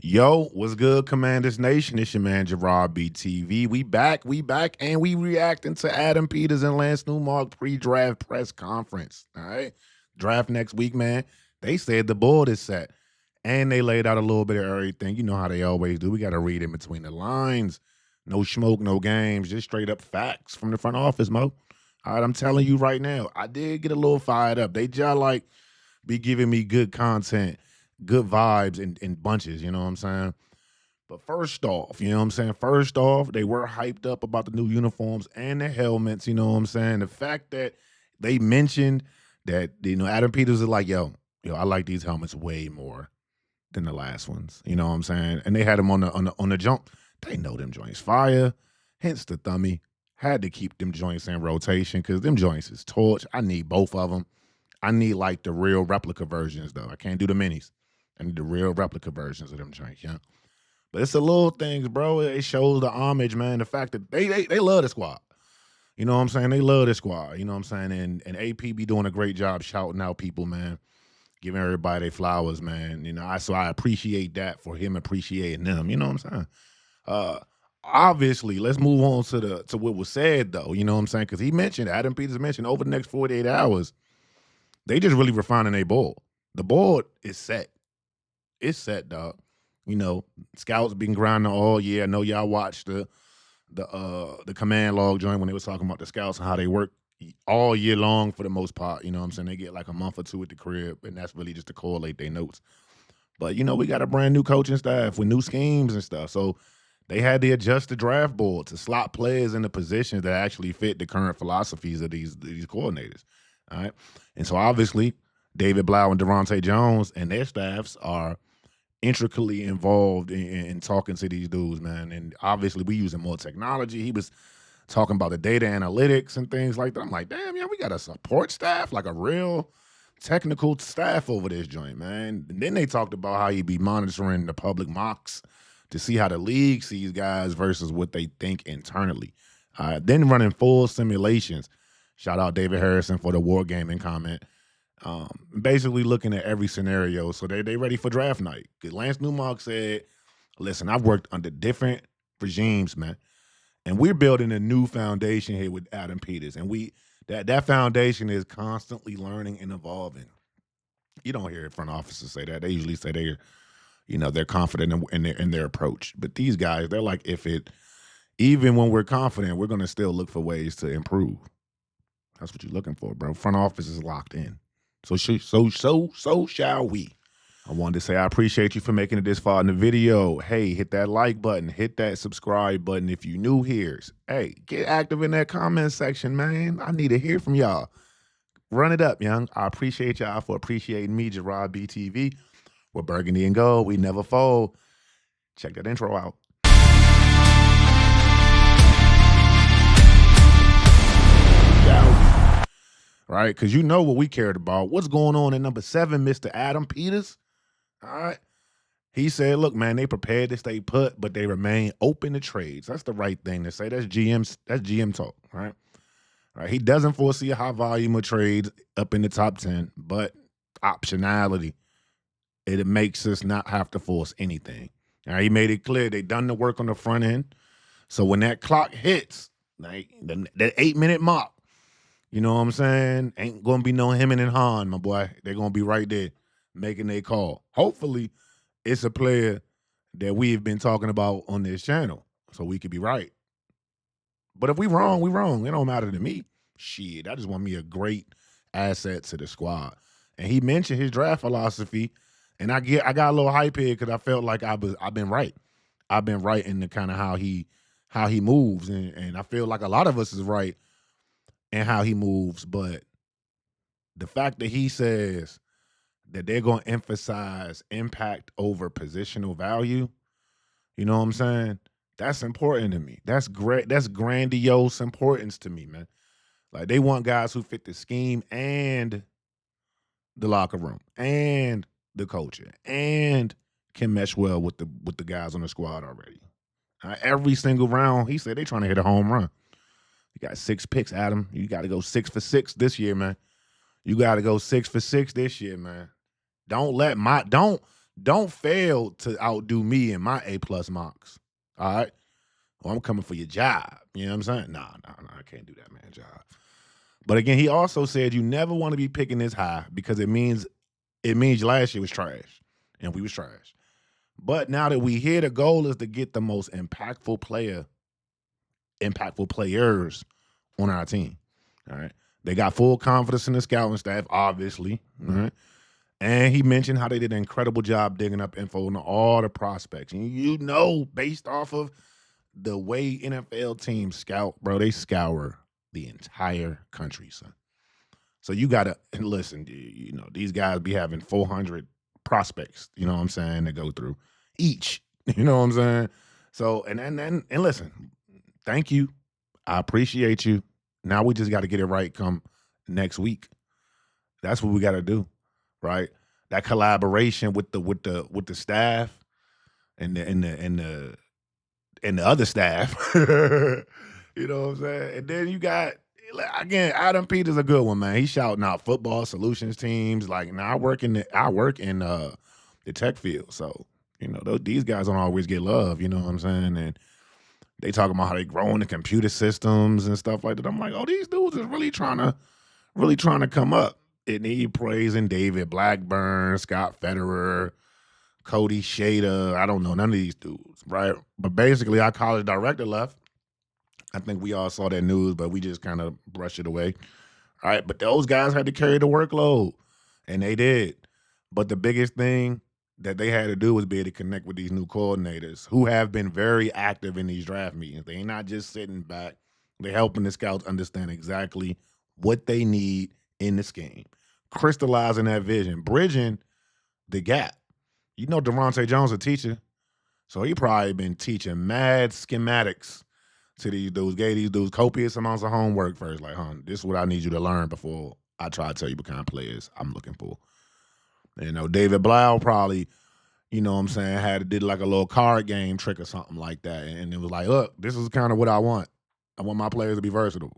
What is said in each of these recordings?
Yo, what's good, Commanders Nation? It's your man Gerard BTV. We back, and we reacting to Adam Peters and Lance Newmark pre-draft press conference. All right. Draft next week, man. They said the board is set. And they laid out a little bit of everything. You know how they always do. We got to read in between the lines. No smoke, no games, just straight up facts from the front office, Mo. All right, I'm telling you right now, I did get a little fired up. They just like be giving me good content, good vibes in bunches, you know what I'm saying? But first off, you know what I'm saying? First off, they were hyped up about the new uniforms and the helmets, you know what I'm saying? The fact that they mentioned that, Adam Peters is like, yo, I like these helmets way more than the last ones, you know what I'm saying? And they had them on the jump. They know them joints fire, hence the thummy. Had to keep them joints in rotation because them joints is torch. I need both of them. I need like the real replica versions though. I can't do the minis. I need the real replica versions of them joints, yeah. But it's the little things, bro. It shows the homage, man. The fact that they love the squad. You know what I'm saying? They love the squad. You know what I'm saying? And AP be doing a great job shouting out people, man. Giving everybody their flowers, man. So I appreciate that for him appreciating them. You know what I'm saying? Obviously, let's move on to what was said though. You know what I'm saying? Because Adam Peters mentioned over the next 48 hours, they just really refining their board. The board is set. It's set, dog. Scouts been grinding all year. I know y'all watched the command log joint when they was talking about the scouts and how they work all year long for the most part. You know what I'm saying? They get like a month or two at the crib, and that's really just to correlate their notes. But we got a brand new coaching staff with new schemes and stuff. So they had to adjust the draft board to slot players in the positions that actually fit the current philosophies of these coordinators. All right. And so obviously David Blau and Devontae Jones and their staffs are intricately involved in talking to these dudes, man. And obviously we using more technology. He was talking about the data analytics and things like that. I'm like, damn, we got a support staff, like a real technical staff over this joint, man. And then they talked about how he'd be monitoring the public mocks to see how the league sees guys versus what they think internally. Then running full simulations. Shout out David Harrison for the wargaming comment. Basically looking at every scenario. So they ready for draft night. Lance Newmark said, listen, I've worked under different regimes, man. And we're building a new foundation here with Adam Peters. And that foundation is constantly learning and evolving. You don't hear front officers say that. They usually say they're confident in their approach. But these guys, they're like, even when we're confident, we're gonna still look for ways to improve. That's what you're looking for, bro. Front office is locked in. So shall we. I wanted to say I appreciate you for making it this far in the video. Hey, hit that like button, hit that subscribe button if you new here. Hey, get active in that comment section, man. I need to hear from y'all. Run it up, young. I appreciate y'all for appreciating me, Gerard BTV. We're burgundy and gold. We never fold. Check that intro out. Right? Because you know what we cared about. What's going on at number 7, Mr. Adam Peters? All right. He said, look, man, they prepared to stay put, but they remain open to trades. That's the right thing to say. That's GM talk, right? Right. He doesn't foresee a high volume of trades up in the top 10, but optionality. It makes us not have to force anything. All right, he made it clear they done the work on the front end. So when that clock hits, like that 8-minute mark, you know what I'm saying? Ain't going to be no hemming and hawing, my boy. They're going to be right there making their call. Hopefully, it's a player that we have been talking about on this channel, so we could be right. But if we wrong, we wrong. It don't matter to me. Shit, I just want me a great asset to the squad. And he mentioned his draft philosophy, and I got a little hype here because I felt like I've been right. I've been right in the kind of how he moves, and I feel like a lot of us is right in how he moves. But the fact that he says that they're going to emphasize impact over positional value, you know what I'm saying? That's important to me. That's great. That's grandiose importance to me, man. Like they want guys who fit the scheme and the locker room and the culture and can mesh well with the guys on the squad already. Every single round, he said they trying to hit a home run. You got 6 picks, Adam. You got to go 6 for 6 this year, man. You got to go 6 for 6 this year, man. Don't Don't fail to outdo me in my A+ mocks. All right. Well, I'm coming for your job. You know what I'm saying? Nah, I can't do that, man. Job. But again, he also said you never want to be picking this high because it means last year was trash and we was trash. But now that we here, the goal is to get the most impactful players on our team. All right. They got full confidence in the scouting staff, obviously. All right. And he mentioned how they did an incredible job digging up info on all the prospects. And you know, based off of the way NFL teams scout, bro, they scour the entire country, son. So you gotta listen. You know, these guys be having 400 prospects. You know what I'm saying to go through each. You know what I'm saying. So and listen, thank you. I appreciate you. Now we just got to get it right come next week. That's what we got to do, right? That collaboration with the staff and the other staff. You know what I'm saying? And then you got again Adam Peters, a good one, man. He's shouting out football solutions teams. Like now I work in the tech field, so you know these guys don't always get love. You know what I'm saying? And they talking about how they growing the computer systems and stuff like that. I'm like, oh, these dudes is really trying to come up. It need praising David Blackburn, Scott Federer, Cody Shader. I don't know none of these dudes, right? But basically, our college director left. I think we all saw that news, but we just kind of brushed it away. All right, but those guys had to carry the workload, and they did. But the biggest thing that they had to do was be able to connect with these new coordinators who have been very active in these draft meetings. They're not just sitting back. They're helping the scouts understand exactly what they need in the scheme, crystallizing that vision, bridging the gap. You know, Devontae Jones, a teacher, so he probably been teaching mad schematics to these dudes, gave these dudes copious amounts of homework first. Like, this is what I need you to learn before I try to tell you what kind of players I'm looking for. You know, David Blau probably, you know what I'm saying, did like a little card game trick or something like that. And it was like, look, this is kind of what I want. I want my players to be versatile.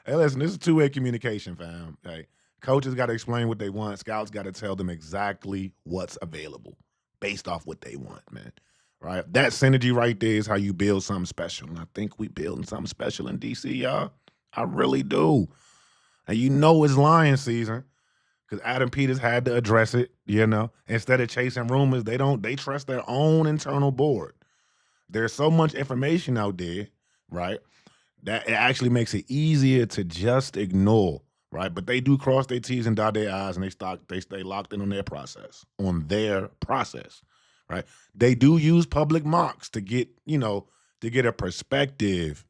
Hey, listen, this is two-way communication, fam. Hey, coaches got to explain what they want. Scouts got to tell them exactly what's available based off what they want, man. Right? That synergy right there is how you build something special. And I think we building something special in DC, y'all. I really do. And you know it's lion season because Adam Peters had to address it, you know. Instead of chasing rumors, they trust their own internal board. There's so much information out there, right, that it actually makes it easier to just ignore, right? But they do cross their T's and dot their I's, and they stay locked in on their process, right? They do use public mocks to get a perspective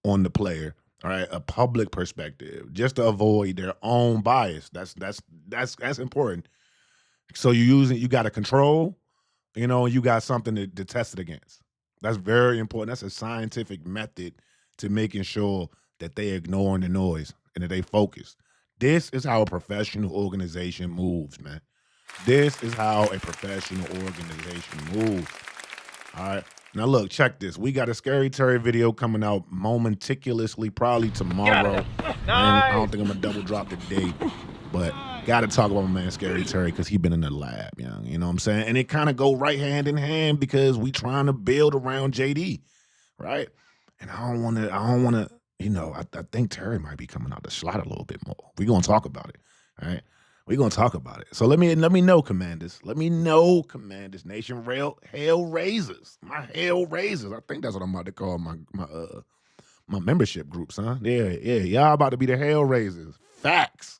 on the player, all right, a public perspective, just to avoid their own bias. That's important. So you got a control, and you got something to test it against. That's very important. That's a scientific method to making sure that they ignoring the noise and that they focus. This is how a professional organization moves, man. This is how a professional organization moves. All right. Now look, check this. We got a Scary Terry video coming out meticulously, probably tomorrow. Nice. I don't think I'm gonna double drop today, but gotta talk about my man Scary Terry because he been in the lab, you know what I'm saying? And it kind of go right hand in hand because we trying to build around JD, right? And I don't wanna, I think Terry might be coming out the slot a little bit more. We're gonna talk about it. All right. We're gonna talk about it. So let me know, Commanders. Let me know, Commanders Nation. Hell raisers. My hell raisers. I think that's what I'm about to call my membership groups, huh? Yeah. Y'all about to be the hell raisers. Facts.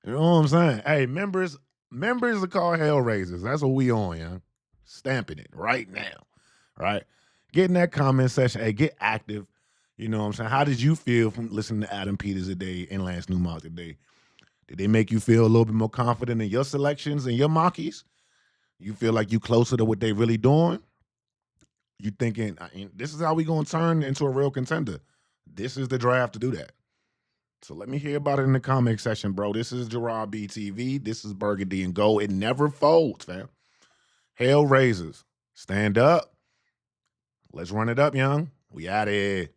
You know what I'm saying? Hey, members are called hell raisers. That's what we on, yeah. Stamping it right now. Right? Get in that comment section. Hey, get active. You know what I'm saying? How did you feel from listening to Adam Peters today and Lance Newmark today? Did they make you feel a little bit more confident in your selections and your mockies? You feel like you closer to what they really doing? You thinking, this is how we going to turn into a real contender. This is the draft to do that. So let me hear about it in the comment section, bro. This is Gerard BTV. This is Burgundy and Gold. It never folds, fam. Hell raisers. Stand up. Let's run it up, young. We out of here.